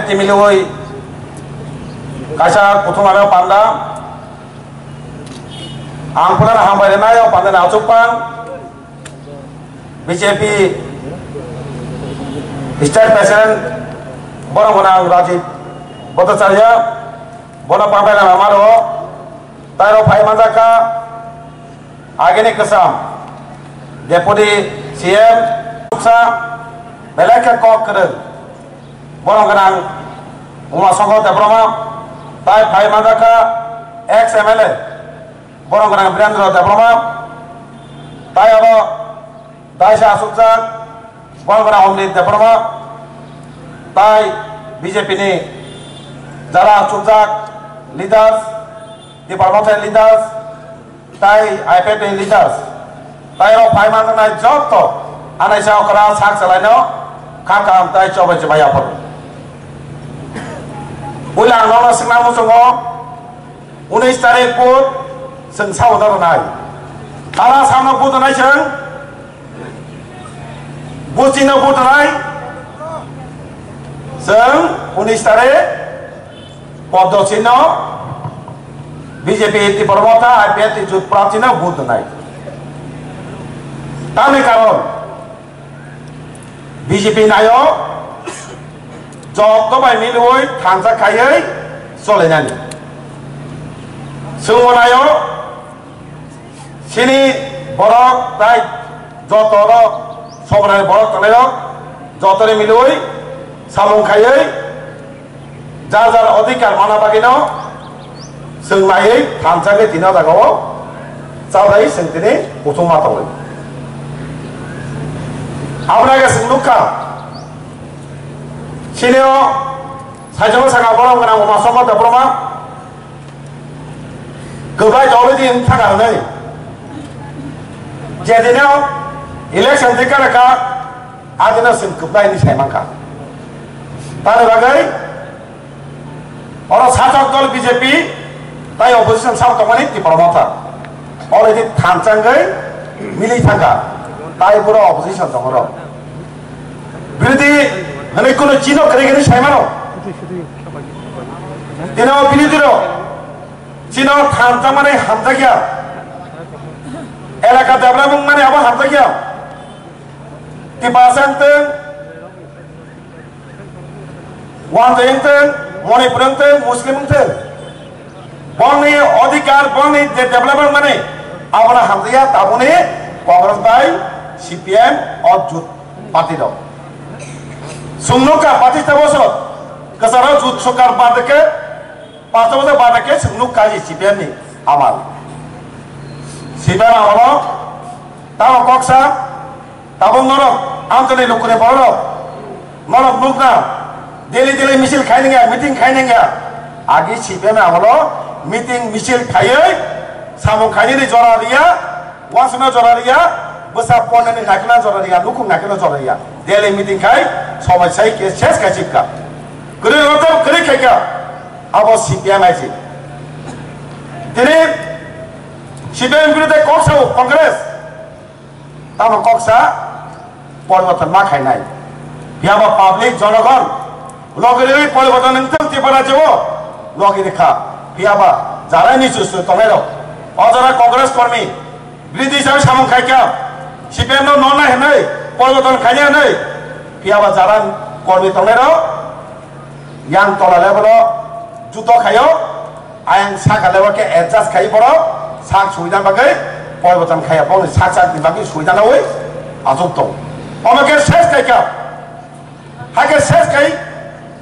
Timiloi Kasha Kutumana Panda Angkulan Hambarenayo Pandana Asupan BJP State President Borongona Rajiv Bhattacharya Bona Pampana Amaro Tairo Paimandaka Agene Kasam Deputy CM Uksa Belaka Kokran Borongana Umasongo Debroma Tai Paimandaka ex-MLA Borongana Brandro Debroma Tairo Daisha Suksa Borongana Omni Debroma Tai BJP ni Jara Suksa leaders departmental leaders Tai IPP leaders Tairo Paimandana Jotto Anaisa Okara Saksalano Kakam Tai Choba Chibayapur Ulang Nono Sinamu Songo Unis Tarik Put Sensau Daranai Kala Sama Putanai Cheng Bucino Putanai Seng Unis Tarik Podocino BJP Iti Permota IPT Jut Pratina Putanai Tani Karon BJP Nayo Job to by Milway, Tanza Kaye, Solenani. Sumonayo, Sini, Borok, Dai, Jotoro, Sobra Borok, Toledo, Jotori Milway, Salon Kaye, Jazar Odikar Manabagino, Sunmaye, Tanza Tina Dago, Sarai Sentine, Utumato. Abraga Sinduka. Sineo Sajo Sanga Borongana Umasongo Debroma Goodbye already in Taganay Jedino election Tikaraka Adina Sim Goodbye in Semanka Tanabagai or Sato Dol BJP by opposition South Community Promota already Tantangai Militanga Taiburo opposition tomorrow British Hane kono chino kare saimano dino bilidiro chino thamta mane hamta gya elaka development mane aba hamta gya tipasante wandente monipurante muslimante boni adhikar boni development mane abana hamta gya tabune Congress by CPM or Jut party do Sumnuka Patista Bosot, Kasara Jut Sokar Badake, Pastosa Badake, Sumnuka Sibeni, Amal. Sibana Holo, Tao Coxa, Tabonoro, Anthony Lukune Boro, Monok Bukna, Daily Michel Kaininga, meeting Kaininga, Agi Sibena Holo, meeting Michel Kaye, Samo Kaini Zoraria, Wasuna Zoraria. Besar pon ini nakina zoraria, lukung nakina zoraria. Daily meeting kai, sama saya kes kacipka. Kiri rotor kiri kaya, apa CPM aja. Jadi CPM berita koksa Kongres, tamu koksa, poliwatan makai nai. Biar public jonagon, logiri poliwatan nentum tiba aja wo, logiri kah. Biar jalan ini susu tomero, orang Kongres kormi, berita saya sama kaya. CPM no nona henai, poliwatan kaya henai, piawa jalan kormi tolero, yang tola level juto kayo, ayang sak level ke adjust kayu poro, sak suidan bagai, poliwatan kaya pun sak dibagi suidan away, azub tong. Omakai ses kaya, hakai ses kaya,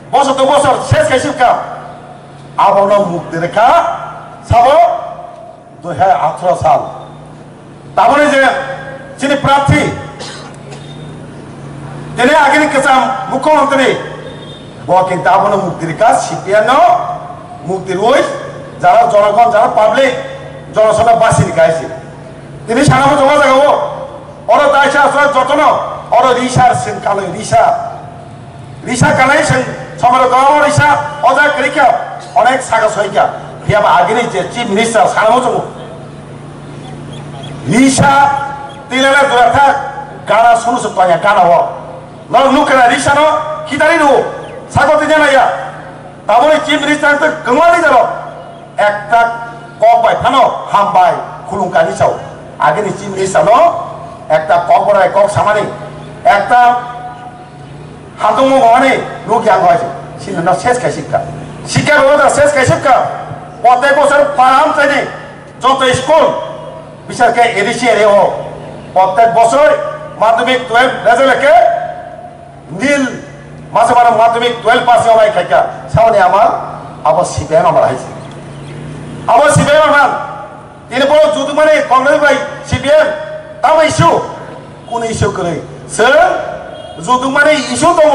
bosor ses kaya sih kaya, abono mukti reka, sabo, 2018 साल, ताबने जे Sini Prati, jadi akhirnya kesam mukhomantri, bahwa kita pun muktirika, CPM muktirus, jalan jonagon, jalan public, jalan sana basi dikasih. Jadi sana pun coba jago, orang Daisha surat jotono, orang Risa kalau Risa kalau sama orang Risa, orang kerja, orang saga soalnya, dia akhirnya Chief Minister sana pun coba, Risa Tilala durata, cara sunu sepanjang cara wo, lalu nukar Risa no, kita ini স্বাগত জানাইয়া তারপরে chief minister তো গঙ্গালি গেল একটা cock by Fanon হামবাই খুলুমকানি চাও আগেনি chief minister একটা cock বড়াই cock সামানি একটা হাতমো মানে রোগী আঙ্গ আছে সিন্ধু শেষ খাই শিক্ষা শিক্ষা ব্যবস্থা শেষ খাই শিক্ষা প্রত্যেক বছর পারাম চাইনি যত স্কুল বিশেষ করে এডিসি এরিয়া হোক প্রত্যেক বছর মাধ্যমিক 12 রেজাল্টকে নীল মাসে মানে মাধ্যমিক 12 পাস হওয়াই খাইকা সামনে আমার আবার সিপিএম আমার হাইছে আবার সিপিএম আমার তিনি বড় যদি মানে কংগ্রেস ভাই সিপিএম তাও ইস্যু কোন ইস্যু করে স্যার যদি মানে ইস্যু দङ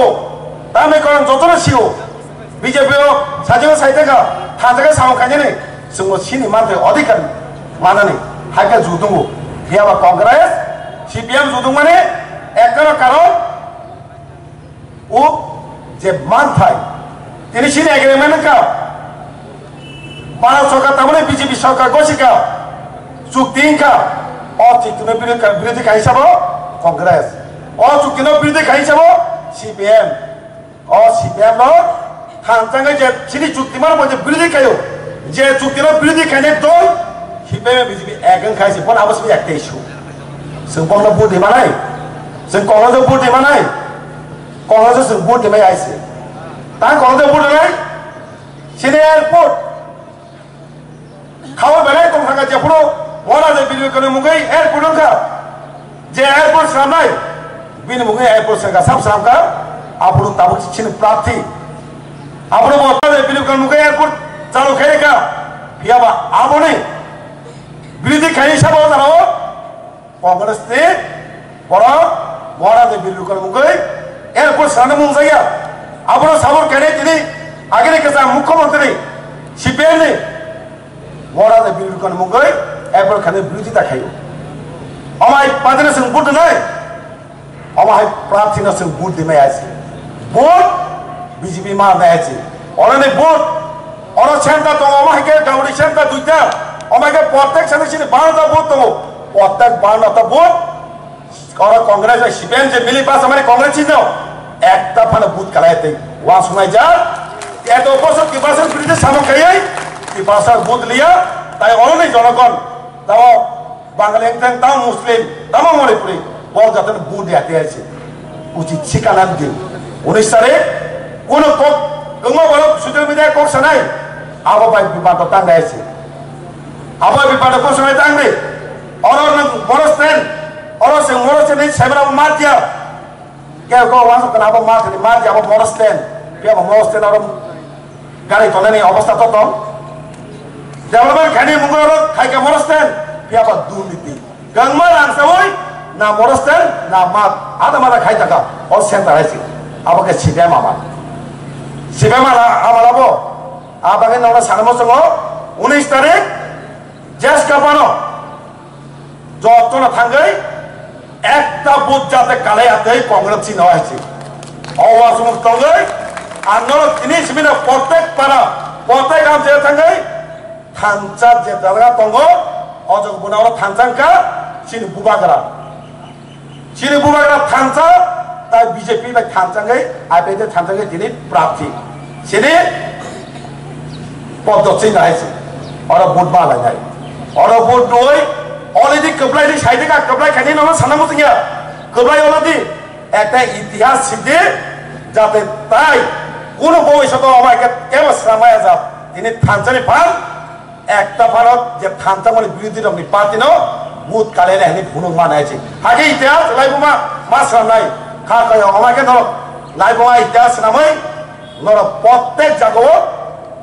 তাহলে কারণ যতটা সিও বিজেপি সাজিও সাইতেকা थाजागा सामखायनो जोङो सिनि मानथै अधिकार मानानै हाइका जुदङ बियाबा कांग्रेस सिपिएम जुदङ माने एकरो कारण ও যে মানথাই তিনি সিনি এগ্রিমেন্ট কা ভারত সরকার তামনে বিজেপি সরকার গছিকা চুক্তি কা অচুক্তির বিরোধী হিসাব কংগ্রেস অচুক্তির বিরোধী হিসাব সিপিএম সিপিএম থানচাঙ্গে যে সিনি চুক্তিমার মধ্যে বিরোধী খাইও যে চুক্তির বিরোধী খাইনে দল সিপিএম বিজেপি একং খাইছে বল আবশ্যক একটা ইস্যু जों बंनो भोट दिमानाय जों कংগ্রেসে भोट दिमानाय कংগ্রেসে जों भोट दिमाय आइसे ता कংগ্रेसে भोट दिमाय सिने एयरपोर्ट खावा बेलाय दं थांगा जेफोरो वरा जे बिलु कने मुगै एयरपोर्ट का जे एयरपोर्ट सामनाय बिन मुगै एयरपोर्ट संगा सब सामका आपरो ताबुक छिन प्रार्थी आपरो वरा जे बिलु कने मुगै एयरपोर्ट चालू खेरेका फियाबा आबोने बिरोधी खाइ हिसाबाव जानाव कांग्रेस ने बड़ा बड़ा दे बिलुकर मुगै एयरपोर्ट साने मुंजाया आपरो साबर केने दिनै आगेनि केसा मुख्यमंत्री सिपिएम ने बड़ा दे बिलुकर मुगै एयरपोर्ट खाने बिरोधी थाखायो अमाय पादने जों भोट नै अमाय प्रार्थीनो जों भोट दिमाय आछि भोट बीजेपी मा नायछि अरने भोट अर सेन्टा दङ अमायके गावडी सेन्टा दुइटा अमायके प्रत्येक साने सिनि 12टा भोट दङ प्रत्येक 12टा भोट और कांग्रेस सिपिएम जे मिली पास हमारे कांग्रेस छी न एकटा फाने भोट कालायते वा सुनाय जा एतो बছর কি বছর বিরুদ্ধে সামখাই কি বছর ভোট লিয়া তাই অনেক জনগণ দাও বাঙালি একজন তাও মুসলিম তাও মণিপুরি বল যাতে ভোট দিতে আছে উচিত ঠিকানা দিন 19 তারিখ কোন কক গঙ্গা বড় সোশ্যাল মিডিয়া কক সানাই আবো বাই বিবাদ টাঙ্গাই আছে আবো বিবাদ কোন সময় টাঙ্গাই और मोरस्तेन और से मोरस्तेन नहीं सेबरा मार दिया क्या को वहां से कनाबो मार दिया अब मोरस्तेन क्या मोरस्तेन और गाड़ी तो नहीं अवस्था तो डेवलपमेंट खाने मुंगरो खाई के मोरस्तेन क्या अब दुर्नीति गंगमर आंसोई ना मोरस्तेन ना मार आधा मारा खाई तका और सेंटर है सी अब के छिपे मामा हमारा वो आप आगे नौना सानमो संगो 19 तारीख जैस का बनो যতনা থাঙ্গাই একটা বুথ যাতে কালে হাতে কংগ্রেস চিহ্ন আছে আওয়াজ মুক্ত থাঙ্গাই আন্দোলন জিনিস মিলে প্রত্যেক পাড়া প্রত্যেক গ্রাম যে থাঙ্গাই থানচা যে জায়গা দङ অজগ বুনাওরা থানচাঙ্কা সিনি বুবাগরা থানচা তাই বিজেপি বাই থানচাঙ্গাই আইপেদে থানচাঙ্গাই দিনে প্রার্থী সিনি পদ্ধতি নাইছে আর ভোট মালাই নাই আর ভোট নয় অলরেডি কবলাই সাইডে কা কবলাই খানি না সানামো তিয়া কবলাই অলরেডি একটা ইতিহাস সিদ্ধে যাতে তাই কোন ভবিষ্যৎ আমাকে কেবল সামায়া যা তিনি থানচানি ফান একটা ভারত যে থানচা মানে বিরোধী রকম পার্টি ন বুথ কালে নেনি ভুনুক মানাইছে আগে ইতিহাস লাইবমা মাসরা নাই খা কয় আমাকে ধর লাইবমা ইতিহাস নামই নর প্রত্যেক জায়গাও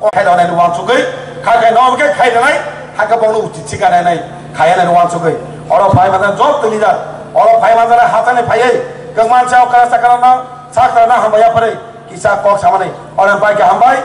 খাইলা নাই ওয়ানসুগৈ খাই নমকে খাইলা নাই হাকা বনো উচিত ঠিকানা নাই खाया नहीं वांचो गई और भाई मतलब जॉब तो लीजा और भाई मतलब हाथ ने भाई गंगमान से करा सकना ना साख करना हम भैया पड़े किसा कॉक सामने और भाई के हम भाई